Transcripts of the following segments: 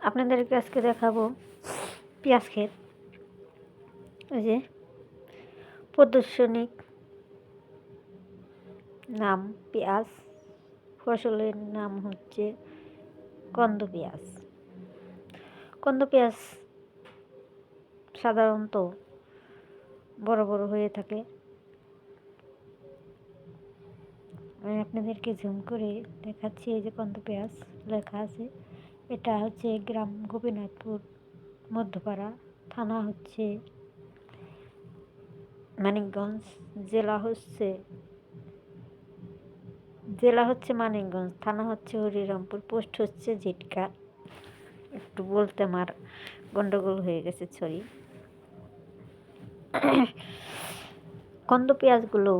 আপনাদেরকে আজকে দেখাবো পেঁয়াজ ক্ষেত। ওই যে প্রদর্শনিক নাম পেঁয়াজ, ফসলের নাম হচ্ছে কন্দ পেঁয়াজ। কন্দ পেঁয়াজ সাধারণত বড় বড় হয়ে থাকে। আমি আপনাদেরকে জুম করে দেখাচ্ছি। এই যে কন্দ পেঁয়াজ লেখা আছে। এটা হচ্ছে গ্রাম গোপীনাথপুর, মধ্যপাড়া, থানা হচ্ছে মানিকগঞ্জ, জেলা হচ্ছে মানিকগঞ্জ, থানা হচ্ছে হরিরামপুর, পোস্ট হচ্ছে জিটকা। একটু বলতে আমার গন্ডগোল হয়ে গেছে, সরি। কন্দ পেঁয়াজগুলো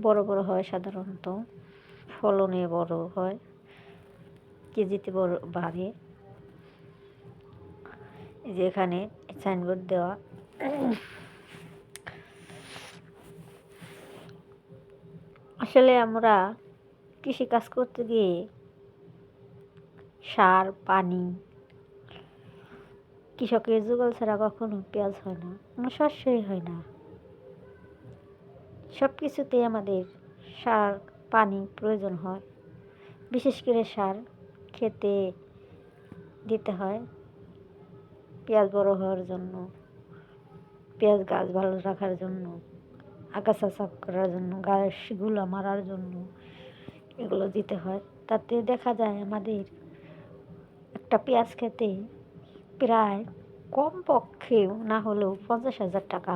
বড় বড় হয় সাধারণত, ফলনে বড় হয়, কেজিতে বড় বাড়ে। এই যে এখানে সাইনবোর্ড দেওয়া। আসলে আমরা কৃষি কাজ করতে গিয়ে সার, পানি, কৃষকের যুগল ছাড়া কখনো পেঁয়াজ হয় না, কোনো শস্যই হয় না। সব কিছুতেই আমাদের সার, পানি প্রয়োজন হয়। বিশেষ করে সার খেতে দিতে হয় পেঁয়াজ বড় হওয়ার জন্য, পেঁয়াজ গাছ ভালো রাখার জন্য, আগাছা সাফ করার জন্য, গাছগুলো মারার জন্য এগুলো দিতে হয়। তাতে দেখা যায় আমাদের একটা পেঁয়াজ খেতে প্রায় কমপক্ষেও না হলেও 50,000 টাকা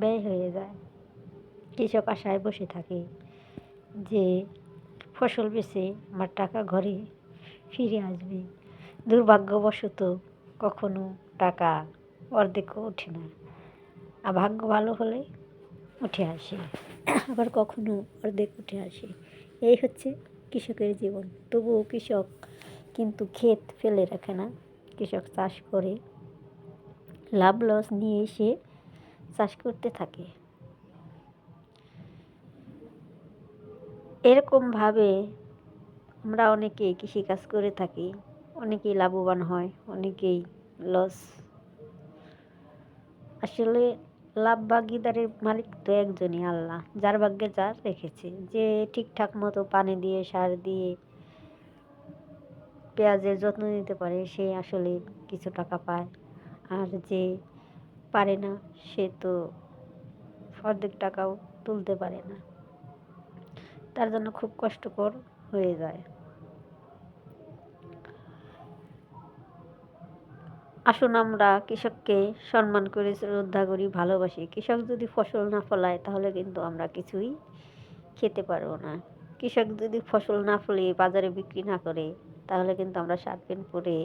ব্যয় হয়ে যায়। কৃষক আশায় বসে থাকে যে ফসল বেচে আমার টাকা ঘরে ফিরে আসবে। দুর্ভাগ্যবশত কখনো টাকা অর্ধেকও ওঠে না, আর ভাগ্য ভালো হলে উঠে আসে, আবার কখনো অর্ধেক উঠে আসে। এই হচ্ছে কৃষকের জীবন। তবুও কৃষক কিন্তু ক্ষেত ফেলে রাখে না, কৃষক চাষ করে, লাভ লস নিয়ে এসে চাষ করতে থাকে। এরকমভাবে আমরা অনেকেই কৃষিকাজ করে থাকি, অনেকেই লাভবান হয়, অনেকেই লস। আসলে লাভ ভাগিদারের মালিক তো একজনই, আল্লাহ। যার ভাগ্যে যা রেখেছে, যে ঠিকঠাক মতো পানি দিয়ে, সার দিয়ে পেঁয়াজের যত্ন নিতে পারে, সে আসলে কিছু টাকা পায়। আর যে পারে না, সে তো অর্ধেক টাকাও তুলতে পারে না, তার জন্য খুব কষ্টকর হয়ে যায়। আসুন আমরা কৃষককে সম্মান করি, শ্রদ্ধা করি, ভালোবাসি। কৃষক যদি ফসল না ফলায় তাহলে কিন্তু আমরা কিছুই খেতে পারবো না। কৃষক যদি ফসল না ফলিয়ে বাজারে বিক্রি না করে তাহলে কিন্তু আমরা শার্ট প্যান্ট পরে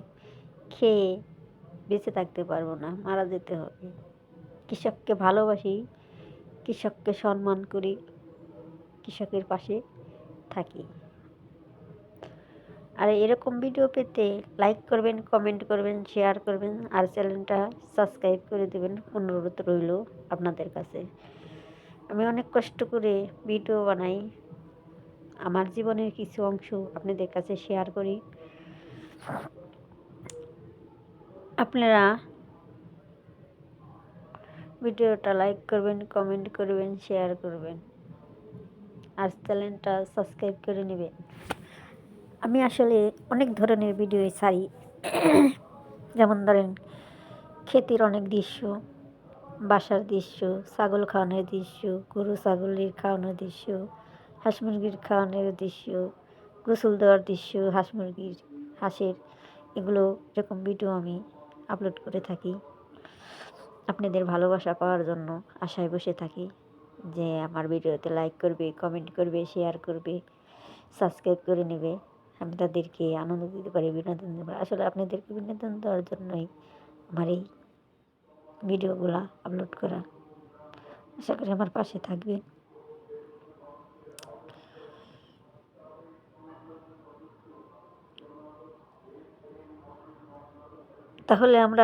খেয়ে বেঁচে থাকতে পারবো না, মারা যেতে হবে। কৃষককে ভালোবাসি, কৃষককে সম্মান করি, কৃষকের পাশে থাকি। আর এরকম ভিডিও পেতে লাইক করবেন, কমেন্ট করবেন, শেয়ার করবেন, আর চ্যানেলটা সাবস্ক্রাইব করে দেবেন, অনুরোধ রইল আপনাদের কাছে। আমি অনেক কষ্ট করে ভিডিও বানাই, আমার জীবনের কিছু অংশ আপনাদের কাছে শেয়ার করি। আপনারা ভিডিওটা লাইক করবেন, কমেন্ট করবেন, শেয়ার করবেন, আর চ্যানেলটা সাবস্ক্রাইব করে নেবেন। আমি আসলে অনেক ধরনের ভিডিও ছাড়ি, যেমন ধরেন ক্ষেতের অনেক দৃশ্য, বাসার দৃশ্য, ছাগল খাওয়ানোর দৃশ্য, গরু ছাগলের খাওয়ানোর দৃশ্য, হাঁস মুরগির খাওয়ানোর দৃশ্য, গোসল দেওয়ার দৃশ্য, হাঁসের, এগুলো এরকম ভিডিও আমি আপলোড করে থাকি। আপনাদের ভালোবাসা পাওয়ার জন্য আশায় বসে থাকি যে আমার ভিডিওতে লাইক করবে, কমেন্ট করবে, শেয়ার করবে, সাবস্ক্রাইব করে নেবে। আমি তাদেরকে আনন্দ দিতে পারি, বিনোদন দিতে পারি। আসলে আপনাদেরকে বিনোদন দেওয়ার জন্যই আমার এই ভিডিওগুলো আপলোড করা। আশা করি আমার পাশে থাকবে। তাহলে আমরা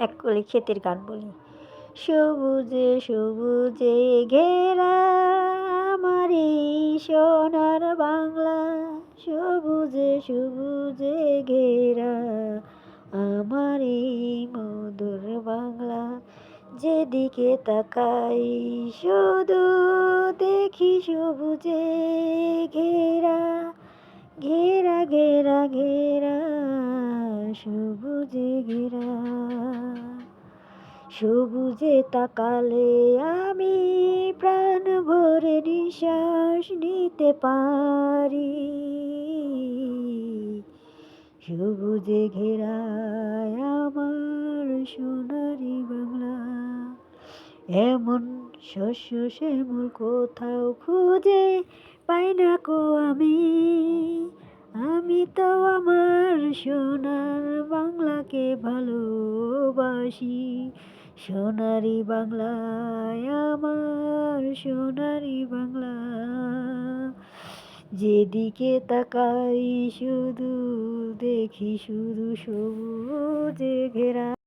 এক কলি ক্ষেতের গান বলি। সবুজে সবুজে ঘেরা আমার এই সোনার বাংলা, সবুজে সবুজে ঘেরা আমার এই মধুর বাংলা। যেদিকে তাকাই শুধু দেখি সবুজে ঘেরা, ঘেরা ঘেরা ঘেরা, সবুজে ঘেরা। সবুজে তাকালে আমি প্রাণ ভরে নিঃশ্বাস নিতে পারি। সবুজে ঘেরায় আমার সোনারি বাংলা। এমন শস্য শ্যামল কোথাও খুঁজে পাই না কো আমি। আমি তো আমার সোনার বাংলাকে ভালোবাসি। সোনারি বাংলায় আমার সোনারি বাংলা। যেদিকে তাকাই শুধু দেখি শুধু সবুজে ঘেরা।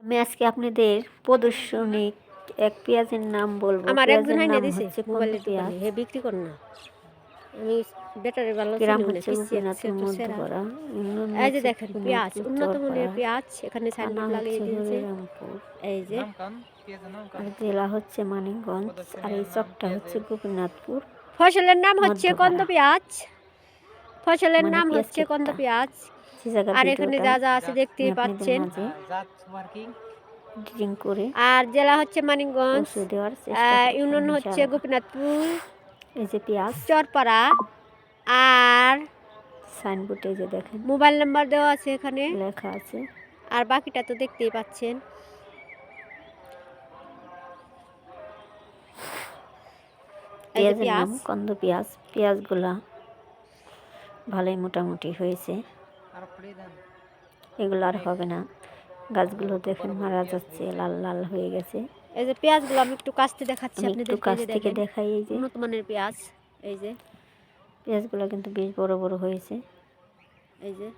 আমি আজকে আপনাদের প্রদর্শনী এক পেঁয়াজের নাম বলবো। আমার একজন পেঁয়াজের হাইনে নাম দিছে হচ্ছে মোবাইলের পেঁয়াজ। দোকানে, হে বিক্রি কর না। আমি ব্যাটারি ভালো গ্রাম চিনি না, হচ্ছে পিছিয়ে গোপীনাথপুর মধ্যপাড়া, ইউনিয়ন এই যে হচ্ছে দেখেন পেঁয়াজ, বিনোদপুর উন্নত মানের চরপাড়া, পেঁয়াজ এখানে থানা সাইনবোর্ড হচ্ছে লাগিয়ে দিয়েছে। হরিরামপুর, এই যে আর জেলা হচ্ছে মানিকগঞ্জ, আর এই চকটা হচ্ছে গোপীনাথপুর ফসলের নাম হচ্ছে কন্দ মধ্যপাড়া। পেঁয়াজ, ফসলের মানে নাম পেঁয়াজ হচ্ছে কন্দ ক্ষেতটা, পেঁয়াজ। যে জায়গার আর এখানে ভিডিওটা যা যা আছে আমি দেখতেই আপনাদের পাচ্ছেন। মাঝে এডিটিং করে আর জেলা হচ্ছে মানিকগঞ্জ, পৌঁছে দেওয়ার চেষ্টা করব ইউনিয়ন হচ্ছে ইনশাআল্লাহ। গোপীনাথপুর এই যে পেঁয়াজ চরপাড়া, আর সাইনবোর্ডে যে দেখেন মোবাইল নাম্বার দেওয়া আছে এখানে, লেখা আছে। আর বাকিটা তো দেখতেই পাচ্ছেন। এই যে পেঁয়াজের নাম পেঁয়াজ, কন্দ পেঁয়াজ। পেঁয়াজগুলা ভালোই মোটামুটি হয়েছে, এগুলো আর হবে না। গাছগুলো দেখেন মারা যাচ্ছে, লাল লাল হয়ে গেছে। এই যে পেঁয়াজগুলো আমি একটু কাছ থেকে দেখাচ্ছি আমি একটু আপনাদেরকে। কাছ এই যে থেকে দেখেন দেখাই। এই যে উন্নত মানের পেঁয়াজ, এই যে পেঁয়াজগুলো কিন্তু বেশ বড় বড় হয়েছে। এই যে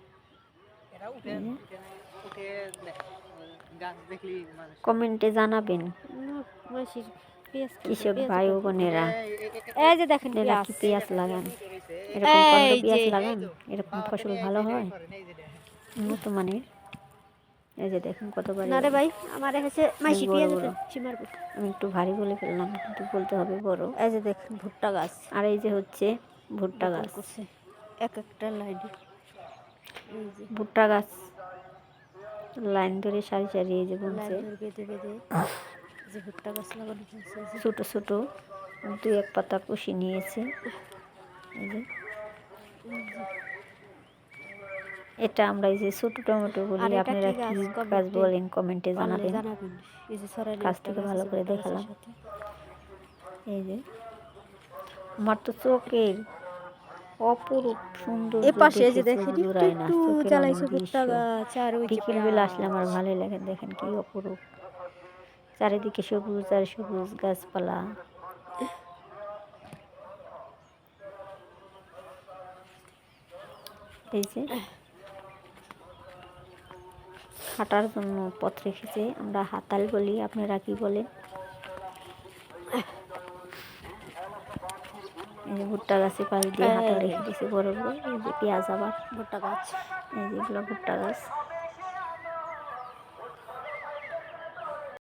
কমেন্টে জানাবেন কৃষক ভাই ও বোনেরা, এই যে দেখেন আপনারা পেঁয়াজ, কি পেঁয়াজ লাগান, এরকম কন্দ এই পেঁয়াজ যে লাগান, এরকম ফসল ভালো হয় উন্নত মানের। এই যে দেখেন কত বড় না রে ভাই, আমার হচ্ছে মাসি বড় পেঁয়াজ বড়। চিমারবো। আমি একটু ভারী বলে ফেললাম, কিন্তু বলতে হবে বড়। এই যে দেখেন ভুট্টা গাছ, আর এই যে হচ্ছে ভুট্টা বপন গাছ। করছে এক একটা লাইনে। এই যে ভুট্টা গাছ লাইন ধরে সারি সারি এই যে লাইন বুনছে। ধরে বেঁধে বেঁধে যে ভুট্টা গাছ লাগানো হয়েছে। এই যে ছোট ছোট দুই এক পাতা কষি নিয়েছে। এই যে এটা আমরা এই যে ছোট টমেটো বলি, আর এটা আপনারা কি কি গাছ গাছ কমেন্টে বলেন কমেন্টে পারলে জানাবেন। জানাবেন। এই যে সরাইলে কাছ একটা থেকে গাছ ভালো আছে করে ভুট্টা গাছের দেখালাম। সাথে। এই যে আমার তো চোখের অপরূপ সুন্দর এ পাশে এই যে দেখে চোখ দেখেন একটু জুড়ায় না, একটু চোখের অনেক জ্বালাইছে ভুট্টা দৃশ্য। গাছ, আর ওই যে বিকেল বেলা আসলে আমার ভালোই লাগে। দেখেন কি অপরূপ, চারিদিকে সবুজ আর সবুজ গাছপালা। এই যে হাঁটার জন্য পথ রেখেছে, আমরা হাতাল বলি, আপনারা কি বলেন। এই যে ভুট্টা গাছে পাশ দিয়ে হাঁটা রেখে দিয়েছে বড় বড়। এই যে পেঁয়াজ, আবার ভুট্টা গাছ, এই যেগুলো ভুট্টা গাছ।